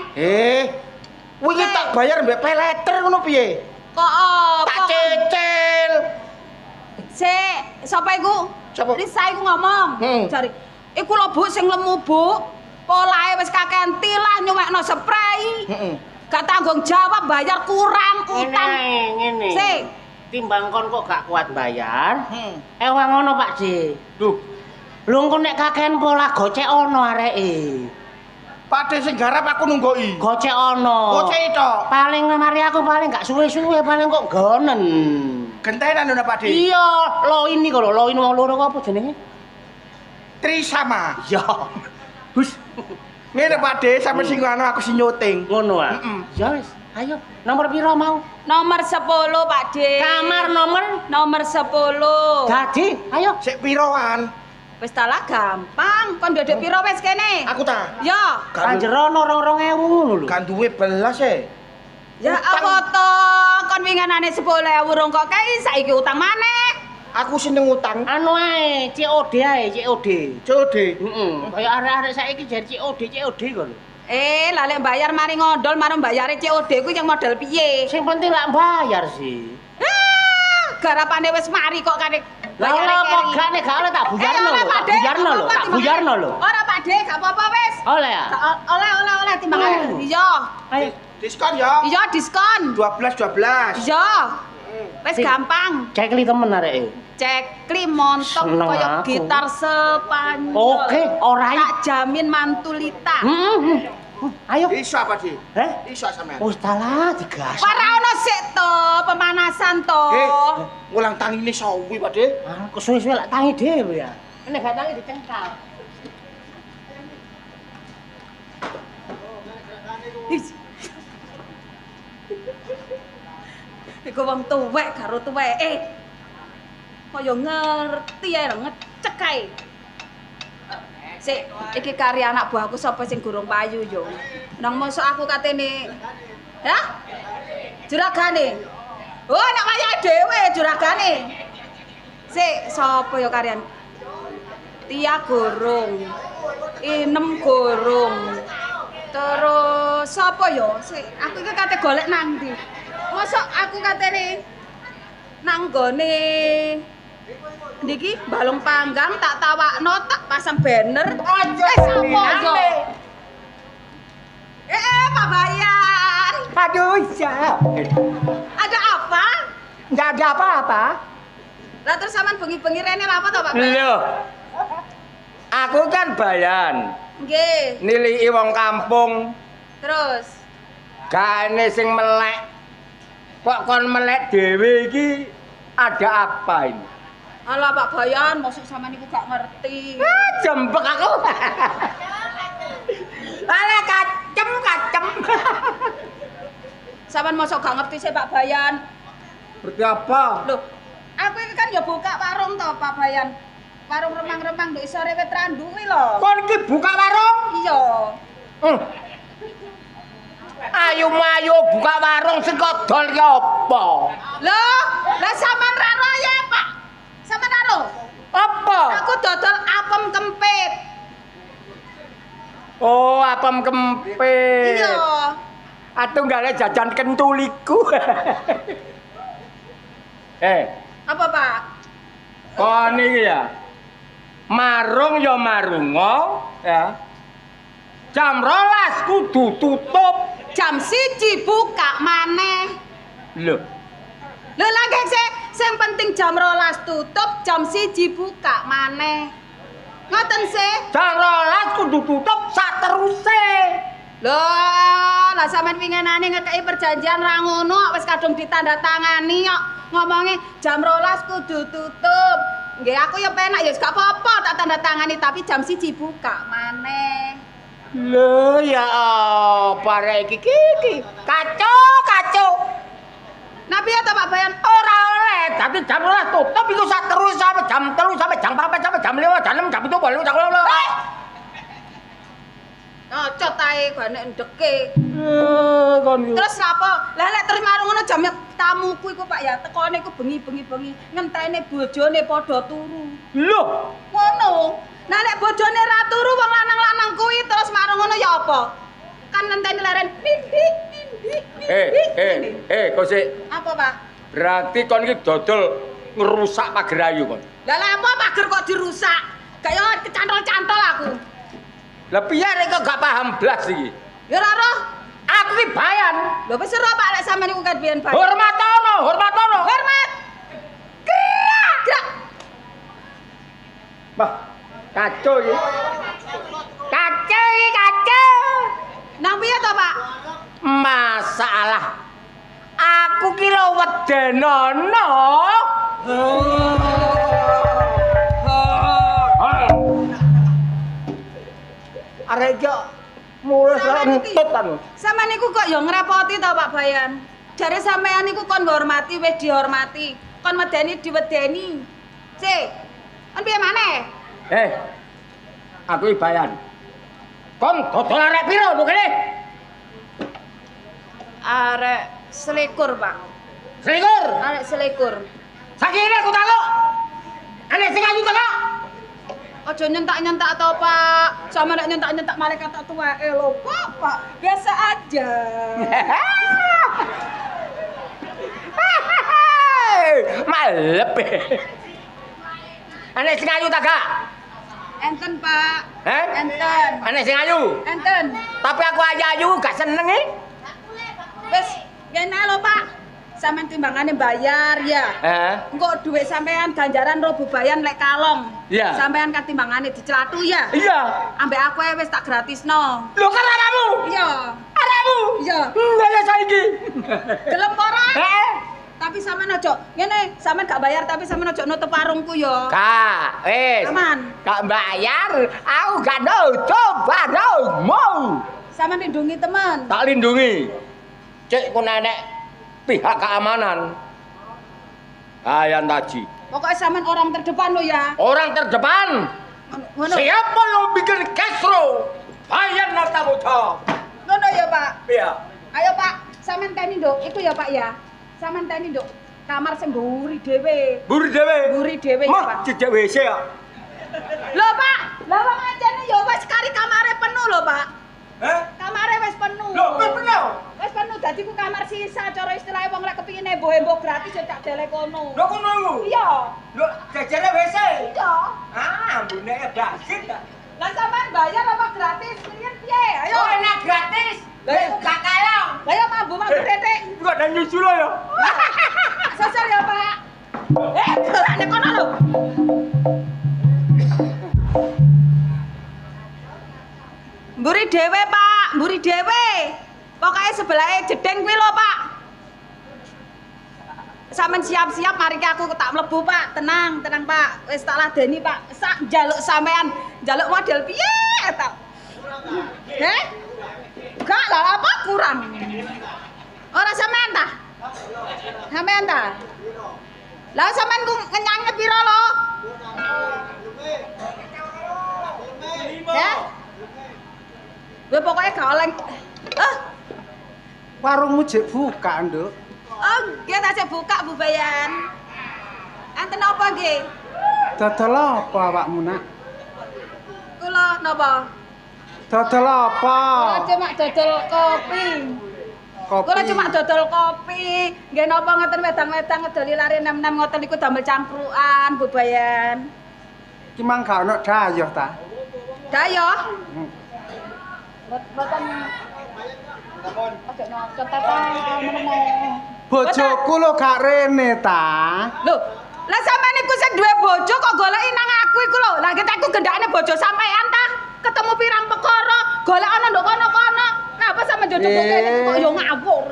Wingi tak bayar mbek pay letter ngono piye? Kok Tak apa? cicil. Sapa iku? Sapa? Risa iku ngomong. Jari, iku lho Bu sing lemu Bu. Polahe wis kakean tilah nyuwekno spray. Gak tanggung jawab bayar kurang utang. Ngene. Sik. Timbang kon kok gak kuat bayar. Ewang ngono Pak Ji. Duh, Lho engko nek kakean pola gocek ono areke. Pak De sing garap aku nunggoki. Gocek ono. Gocek tok. Paling mari aku paling gak suwe-suwe paling kok gonen. Gentenan lho Pak De. Iya, lo ini kok lo ini wong loro apa jenenge? Trisama. Ya. Hus. Ngene Pak De, sampe sing anu aku sing nyuting. Ngono ah. Ya wis, ayo. Nomor piro mau? Nomor 10 Pak De. Kamar nomor nomor 10. Dadi, ayo. Sik piroan? Wis talah gampang. Kon ndek piro wis kene? Aku ta. Ya. Kanjero ono 2.000 ngono lho. Kan duwe belas e. Ya apa to? Kon winginane 10.000 rong kok kei saiki utang maneh. Aku seneng utang. Anu ae, COD ae, COD. Code. Kaya arek-arek saiki jar COD kok lho. Lah lek bayar mari ngondol marang bayare COD ku yang model piye? Sing penting lak bayar sih. Garapane wis mari kok kane Lah apa gak nek gak oleh tak buyarno lho, tak buyarno lho, tak buyarno lho. Ora Pak De, gak apa-apa wis. Oleh ya? Oleh timbangane. Iya. Ayo. Diskon ya. Iya diskon. 12. Iya. Wis gampang. Cekli temen areke. Cekli montok Seneng koyo aku. gitar Spanyol. Oke, ora Tak jamin mantulita. Ayo. Iso apa Di? Iso sampean. Wis talah digas. Ora ono sik to, pemanasan to. Ngulang tangine sawi Pak De. Kok suwe-suwe lak tangi dhewe ya. Nek gak tangi dicengkal. Iku wong tuwek karo tuweke. kaya ngerti ae lho, ngecek ae. Sik, iki karya anak buahku sapa sing gurung payu yo. Nang mosok aku katene. Ya? Juragane. Oh, nek wayah dhewe juragane. Sik, sapa yo karyan? Tia Gorong. Inem Gorong. Terus sapa yo? Sik, aku iki kate golek nang ndi? Mosok aku katene nang gone niki balung panggang tak tawakno tak pasang banner. Sapa yo? Pak Bayan. Aduh, iya. Ada apa? Enggak ada apa-apa. Lah terus sampean bengi-bengi rene lha apa to, Pak Bayan? Loh. Aku kan Bayan. Nggih. Niliki wong kampung. Terus Gane sing melek. Kok kon melek dhewe iki ada apa ini? alah Pak Bayan, mosok sampean niku gak ngerti. Jembek aku. Alah kacem. Sampean mosok gak ngerti sih Pak Bayan. Berarti apa? Loh, aku iki kan ya buka warung to Pak Bayan. Warung remang-remang nduk isore wit randu kuwi lho. Kon iki buka warung? Iya. Ayo mayo buka warung sing kok dol ki apa? Lah sampean ra ro ya, Pak. Sampean ra ro? Apa? Aku dodol apem kempit. Oh, apem kempit. Iya. Atunggale jajan kentuliku. Apa, Pak? Kon iki ya. Marung ya marunga, ya. Jam 12 kudu tutup. Jam 1 buka maneh. Lho, Lho lagi sing penting jam 12 tutup, jam 1 buka maneh. Ngoten sih. jam 12 kudu tutup sak teruse. Loh, lah sampean winginane ngekeki perjanjian ra ngono, wis kadung ditandatangani kok. Ngomongi jam 12 kudu tutup. Nggih, aku ya penak ya gak apa-apa tak tandatangani tapi jam 1 buka maneh. Lho ya apa rek iki? Kacau. Nah piye to Pak Bayan? Ora oleh, dadi jam 12 tutup iku sak terus sampai jam 3 sampai jam 4 sampai jam 5 jam 6 jam 7 jam 8. Cocot ae gane ndeke. Kon Terus apa? Lah lek terus marung ngono jam tamuku iku Pak ya, tekone iku bengi ngenteni bojone padha turu. Lho, Ngono. Nah lek bojone ra turu wong lanang-lanang kuwi terus marung ngono ya apa? Kan ngenteni leren mimpi. kok sik. Apa, Pak? Berarti kon iki dodol ngerusak pager ayu kon. Lah apa pager kok dirusak? Kaya kecantol-cantol aku. Lah piye rek kok gak paham blas iki? Ya ora roh. Aku ki Bayan. Lho wis ora Pak lek sampeyan iku kan biyen Pak. Hormatono. Hormat. Gerak. Bah, kacau iki. Nang piye to, Pak? Masalah. Aku ki lho wedenono. Arek iki mulai entut anu. Sampeyan niku kok ya ngrepoti to Pak Bayan. Jare sampeyan niku kon ngormati wis dihormati, kon medeni diwedeni. Sik. Kon piye maneh? Aku iki Bayan. Kon dodol arek piro lho kene? Arek selikur, Pak. Selikur. Arek selikur. Sakire aku takok. Ana sing ayu takok. Aja nyentak-nyentak to, Pak. Sama nek nyentak-nyentak malaikat tak tuweke lho, Pak. Biasa aja. Malep. Ana sing ayu ta gak? Enten, Pak. Heh? Enten. Ana sing ayu. Enten. Tapi aku ayu gak seneng e. Wis, ngene lho, Pak. Sampeyan timbangane bayar ya. Engko dhuwit sampean ganjaran ro bebayan lek kalong. Iya. Sampean kan timbangane diclathu ya. Iya. Ambek aku wis tak gratisno. Lho kan arahmu? Iya. Arahmu? Iya. Lah saiki. Gelem ora? Heeh. Tapi sampean aja ngene, sampean gak bayar tapi sampean aja nutup warungku ya. Kak, wis. Aman. Gak bayar, aku gak nutup warungmu. Sampean lindungi teman. Tak lindungi. Cek ku nenek pihak keamanan. Ayan taji. Pokoknya sampean orang terdepan lo ya. Orang terdepan. Ngono. Siapa yang bikin kesro? Bayan nata bocah. Ngono ya, Pak. Iya. Ayo, Pak. Sampean teni, Nduk. Iku ya, Pak ya. Sampean teni, Nduk. Kamar sing mburi dhewe. Buri dewe. Mburi dhewe ya, Mah Pak. cecek WC ya. Lho, Pak. Lah wong ajene ya wis kari kamare penuh lho, Pak. Heh? Kamare wis penuh. Lho, bener. Wis penuh dadi ku kamar sisa cara istilahnya wong lek kepengin embo-embo gratis ya tak delek kono. Lho kono iku. Iya. Lho jajare WC. Iya. Ah, mbune dasit ta. Lah sampean bayar apa gratis? Mendingan piye? Ayo. Oh, enak gratis. Lah Lah gak kaya. Lah ya mambu tetek. Iku ada nyusul ya. Sosor ya, Pak. Nek kono lho. Mburi dhewe, Pak. Mburi dhewe. Pokoke sebelahe jedeng kuwi lho, Pak. Sampeyan siap-siap mari ki aku tak mlebu, Pak. Tenang, Pak. Wis tak ladeni, Pak. Sak njaluk sampean, njaluk model piye ta? Heh? Gak lah apa kurang. Ora sampean ta? Sampean ta? Lah sampean ku ngenyange pira lho? Ya? Gue pokoknya gak oleh. Warungmu jek buka, Nduk. Oh, nggih tak cek buka Bu Bayan. Enten apa nggih? Dodol apa awakmu, Nak? Kula napa? Dodol apa? Kula cuma dodol kopi. Kopi. Kula cuma dodol kopi. Nggih napa ngoten wedang-wedang ngedoli lari nem-nem ngoten niku damel cangkrukan Bu Bayan. Ki mang gak ono dayoh ta? Dayoh? Boten ojo nyocot ta menemu. Bojoku lho gak rene ta. Lho, lah sampean iku sing duwe bojo kok goleki nang aku iku lho. Lah aku gendakne bojo sampean ta? Ketemu pirang perkara, golek ana nduk kono-kono. Napa sampean jodoh kene kok yo ngawur.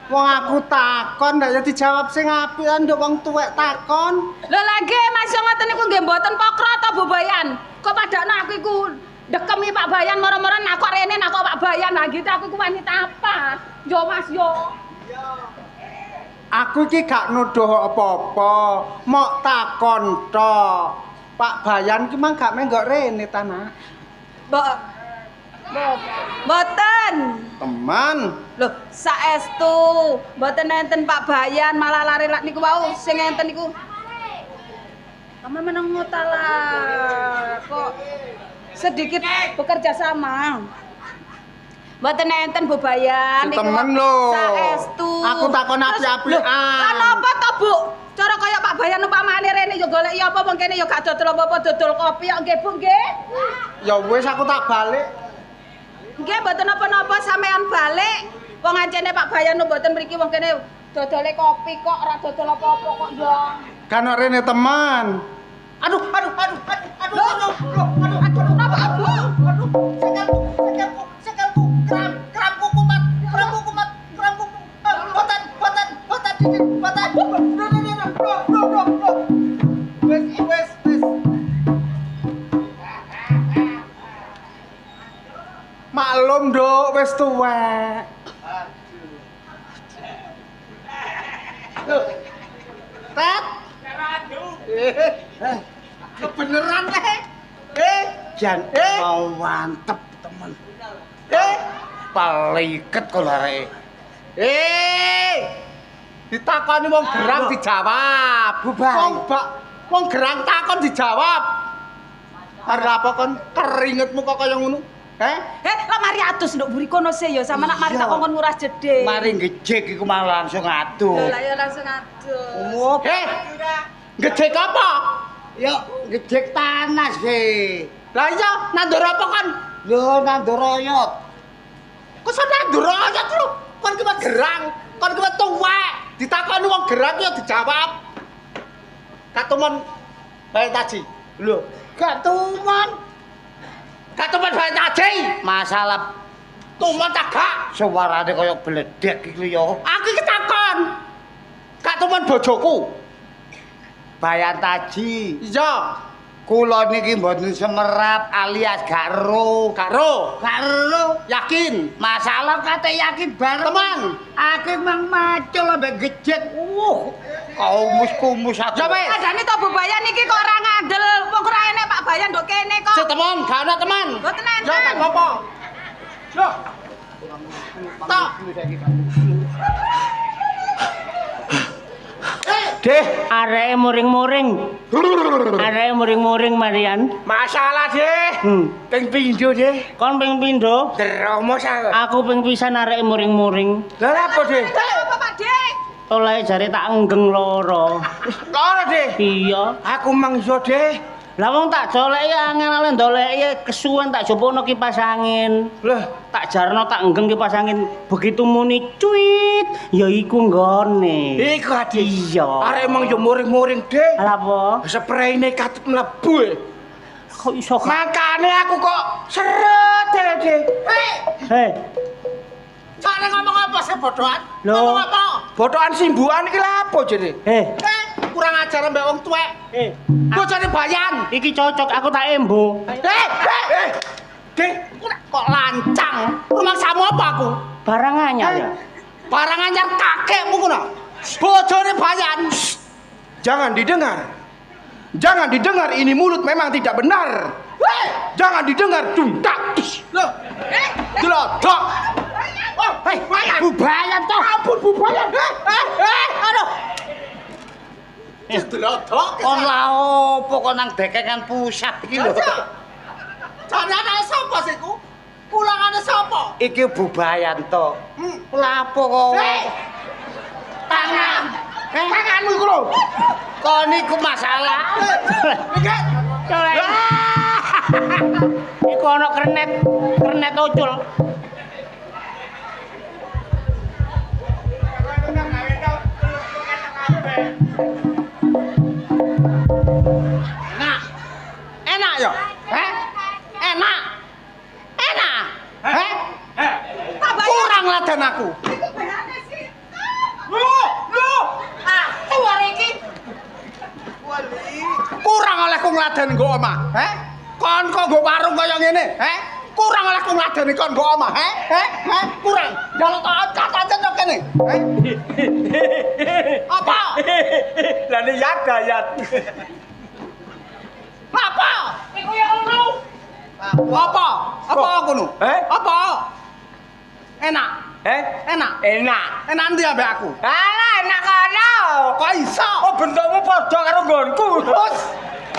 Wong aku takon ndak ya dijawab sing apik Nduk wong tuwek takon. Lho lagi Mas ngoten niku nggih mboten pokro ta Bu Bayan. Kok padakno aku iku dekemi Pak Bayan moro-moro nak kok rene nak kok Pak Bayan lah gitu aku iku wanita apa? Yo Mas yo. Aku iki gak nuduh apa-apa, mok takon tok. Pak Bayan ki mang gak menggok rene ta, Nak? Mboten. Teman. Loh, saestu mboten enten Pak Bayan malah lari niku wau sing enten niku. Kamu meneng lah kok sedikit bekerja sama. Mboten enten Bu Bayan niku. Temen lho. Saestu. Aku takon api-apian. Lah napa to, Bu? Cara kaya Pak Bayan upamane rene ya goleki apa wong kene ya gak dodol apa-apa dodol kopi kok nggih Bu nggih. Ya wis aku tak balik. Nggih mboten napa-napa sampean balik. Wong ancene Pak Bayan mboten mriki wong kene dodole kopi kok ora dodol apa-apa kok ya. Kan rene teman. Aduh, kenapa aduh? Sekelku, keramku kumat. Wes. Maklum, Nduk, wis tuwek. Tet. Kebeneran teh. Jan, mau mantep temen. Paliket kok lareke. Ditakoni wong gerang dijawab. Wong gerang takon dijawab. Arep apa kon keringetmu kok kaya ngono? Lah mari atus nduk buri kono se ya sama nak mari tak kongkon nguras jedhe. Mari ngejek iku malah langsung atuh. Lah ya langsung aduh. Ngejek apa? Yo ngejek tanah sih. Lah iya, nandur apa kon? Lho nandur oyot. Kok sampe nandur oyot lho? Kon ki gerang, kon ki tuwek. Ditakoni wong gerang ya dijawab. Katumen bae taji. Lho, gak tuman. Katumen bae taji. Masalah Tumen tak gak? suarane kaya bledek iku yo. Aku iki takon. Katumen bojoku. Bayan taji. Iya. Kula niki mboten semerap alias gak ero. Gak ro. Yakin? Masalah kate yakin bareng. Teman. Aku mang macul ambek gejek. kumus aku. Ya wis. Adane to bebayan iki kok ora ngandel. Wong ora enek Pak Bayan ndok kene kok. Si teman, gak ana teman. Mboten Ya enten. tak apa. Loh. Tak. Deh, Areke muring-muring. Areke muring-muring Marian. masalah deh. Ping pindho deh. Kon ping pindho? Deromos aku. Aku ping pisan areke muring-muring. Lah apa deh? Apa Pak Dik? Oleh jare tak enggeng loro. Loro deh. Iya. Aku mangso deh. Lah wong tak doleki angel-angel ndoleki kesuwen tak jopono kipas angin. Lah, Tak jarno tak enggeng kipas angin. Begitu muni cuit, ya iku nggone. iku ade. Iya. Arek emang yo muring-muring deh. Lah apa? Sprayne katut mlebu. Kok iso Makane aku kok seret deh. Hei, Sakne ngomong apa sih bodohan? Loh. Ngomong apa? Bodokan simbuhan iki lha apa jene? Kurang ajar mbek wong tuwek. Bojone bayan. Iki cocok aku tak embo. Deh, Kok lancang? Rumangsamu apa aku? Barang anyar ya. Barang anyar kakekmu ngono. Bojone bayan. jangan didengar. Jangan didengar, ini mulut memang tidak benar. Jangan didengar, duntak. Loh. Delodok. Oh, hei, bayan. Bubayan toh. Ampun bubayan. Aduh. Delodok. Kon la opo kok nang dekengan pusat iki lho. Jane anake sapa sih ku? Pulangane sapa? Iki Bubayanto. Lapo kok? Tangan. Tanganmu iku lho. Kon iku masalah. Iki. Iku ana kernet ucul. Enak ya? Enak. Enak. Pak Bayan. Kurang ladan aku. Iku behane sih. Lho. Keluar iki. Kurang oleh ku ngladeni nggo omah. Kon kok nggo warung kaya ngene? Kurang oleh ku ngladeni kon nggo omah. Kurang. Jaluk cacat kok kene. Apa? Lah ni yat. Apa? Iku ya ngono. Apa? Apa ngono? Apa? Enak. Enak. Enak. Enak ndi ambek aku? Alah, enak kono. Kok iso? Oh, bentukmu padha karo nggonku. Bos.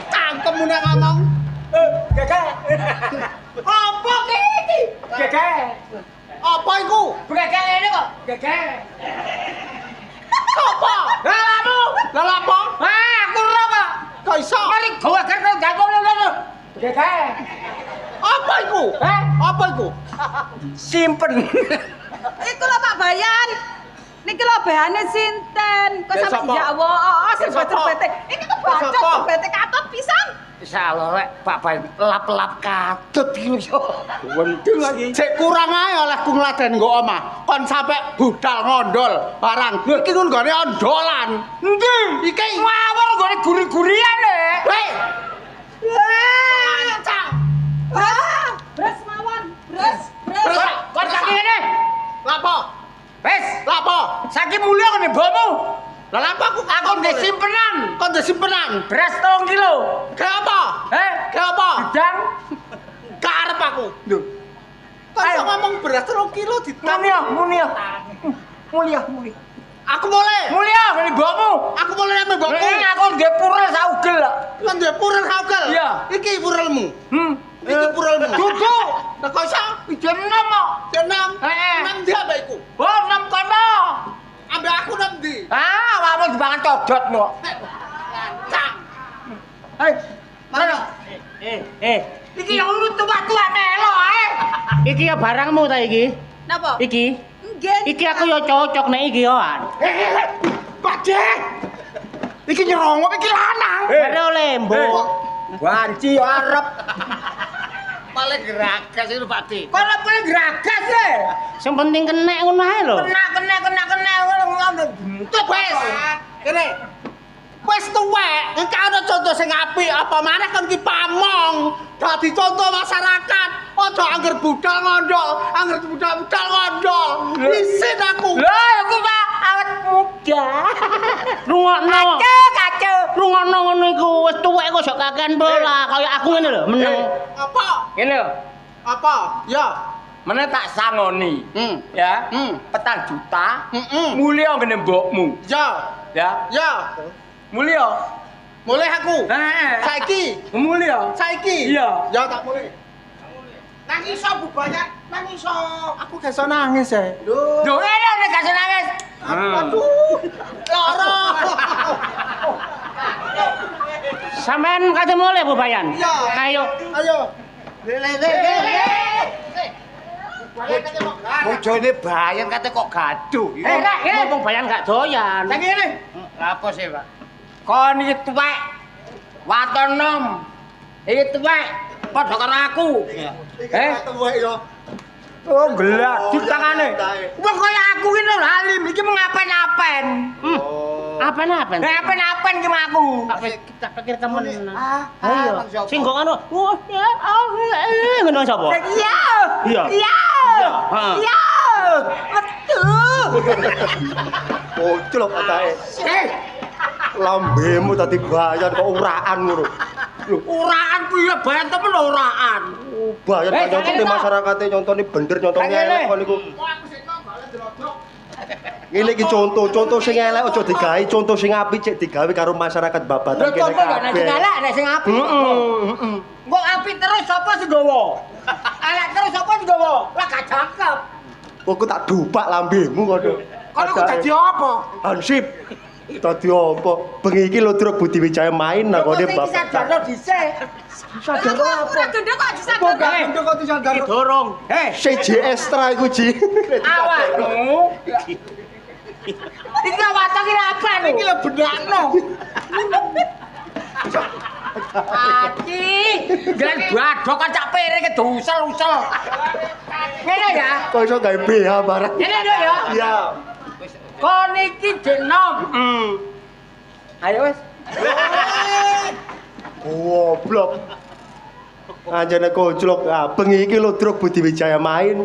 Cangkemmu nek ngomong. Gege. Apa iki? Gege. Apa iku? Gege ngene kok. Gege. Apa? Lalamu. Lah lha apa? Aku ora kok. Kok iso? Mari gawe karo jago lho. Gege. Apa iku? Apa iku? Simpen. Iku lho Pak Bayan. Niki lho behane sinten? Kok Ya, sampe sapa? ya Allah, Ya, sapa? serbet-serbete. Iki tuh bacot Sapa? serbete katut pisan. Insyaallah rek Pak Bayan lap-lap katut iki lho. Wendeng lagi. Cek kurang ae oleh ku ngladeni nggo omah. Kon sampe budal ngondol barang. Lho iki ngono gone ondolan. Endi? Iki Ngawur gone guri-gurian e. Hei. Bres mawon, bres. Kon saiki ngene. Lapo? Wes, Lapo? saiki mulya ngene bomu. Lah lapo Aku ndek simpenan. Kon ndek simpenan. Beras 3 kilo. Kayak apa? Kayak apa? Dan Karep aku. Lho. Kok iso ngomong beras 3 kilo ditang? mulia. Mulia. Aku boleh. Mulia ngene bomu. Aku boleh ame mbokku. Aku ndek purel saugel. Kon ndek purel kaugel. Iya. Iki purelmu. Iki purelmu. Dudu. Lah kok iso? Jam 6 kok. Jenam. Heeh. Nang ndi ambek iku? Oh, 6 kono. Ambek aku nang ndi? Awakmu dipangan codot kok. Lancang. Hei, Mana? iki yo urut tua-tua melo ae. Iki ya barangmu ta iki? Napa? Iki. Nggih. Iki aku yo cocok nek iki yo an. Pakde. Iki nyerongop iki lanang. Are oleh mbok. Wanci yo arep. Paling geragas itu Pak Dik. Kono paling geragas le. Sing penting kenek ngono ae lho. Kena ngono. Wes. Kene. Wes tuwek, iki ana contoh sing apik, apa maneh kon ki pamong. Dadi contoh masyarakat. Aja angger budal ngondol, angger budal ngondol. Isin aku. Lho, aku Pak, awet muda. Rungokno. Kacau. Rungokno ngono iku wis tuwek kok sok kakean bola kaya aku ngene lho meneng. Apa? Ngene lho. Apa? Ya. Mana tak sangoni, ya, 4 juta, mulia ngene mbokmu, Ya. ya, Ya. mulia, Mulai aku. Saiki. mulia, Saiki. Iya. Ya tak mulai. Nang iso Bu banyak, nang iso. Aku gak iso nangis ya. Lho. Yo ngene nek gak nangis. Aduh. Lara. Sampean kate mulai Bu Bayan. Iya. Ayo. Ayo. Bojone Bayan kate kok gaduh. Ngomong Bayan gak doyan. Saiki ngene. Apa sih, Pak? Kon iki tuwek, waton nom, iki tuwek, padha karo aku. Tuwek yo. Oh gelas di tangane. Wong kaya aku iki lho alim, iki mengapen-apen. Apa-apa? Ngapen-apen ki aku. Kita pikir temen. Ayo. Sing kok ngono. Ngono sapa? Iya. Iya. Iya. Heeh. Iya. Metu. Bocil kok kae. Lambemu tadi bayan kok uraan ngono. Lho, Uraan piye bayan temen uraan. bayan kok nyontone masyarakate nyontone bener nyontone elek kok niku. Ngene iki contoh sing elek aja digawe, contoh sing apik cek digawe karo masyarakat babatan Lho kene contoh gak nek sing kabeh. elek nek sing apik. Kok apik terus sapa sing gowo? Elek terus sapa sing gowo? Lah gak cakep. Kok tak dupak lambemu kono. Kon iku dadi apa? Hansip. Dadi apa? Bengi iki lho Truk Budi Wijaya main nang kene Kok sing sadarno babatan. dhisik. Aku ora gendhe kok disadar. Gendho kok disadar. Dorong. CJ Extra iku Ji. Awakmu. Iki watak iki apa lho? Iki lho bendakno. Ati, gak badok kan cak pere ke dusel-usel. Ngene ya. Kok iso gawe BH barang. Ngene lho ya. Iya. Kon iki jenom. Ayo wis. Goblok. Anjene koclok. Ah, bengi iki lho Truk Budi Wijaya main.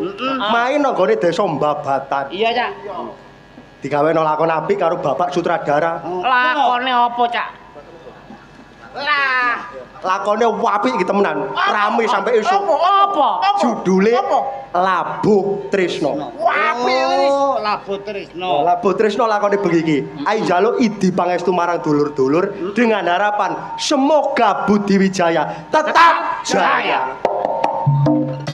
Main nang gone desa Mbabatan. Iya, Cak. Digawe lakon apik karo Bapak Sutradara. Lakone apa, Cak? Lah, Lakone apik iki temenan. Rame sampai esuk. Apa? Judule Labuh Trisno. Oh, Labu Trisno. Labuh Trisno lakone bengi iki. Ayo njaluk idi pangestu marang dulur-dulur dengan harapan semoga Budi Wijaya tetap jaya.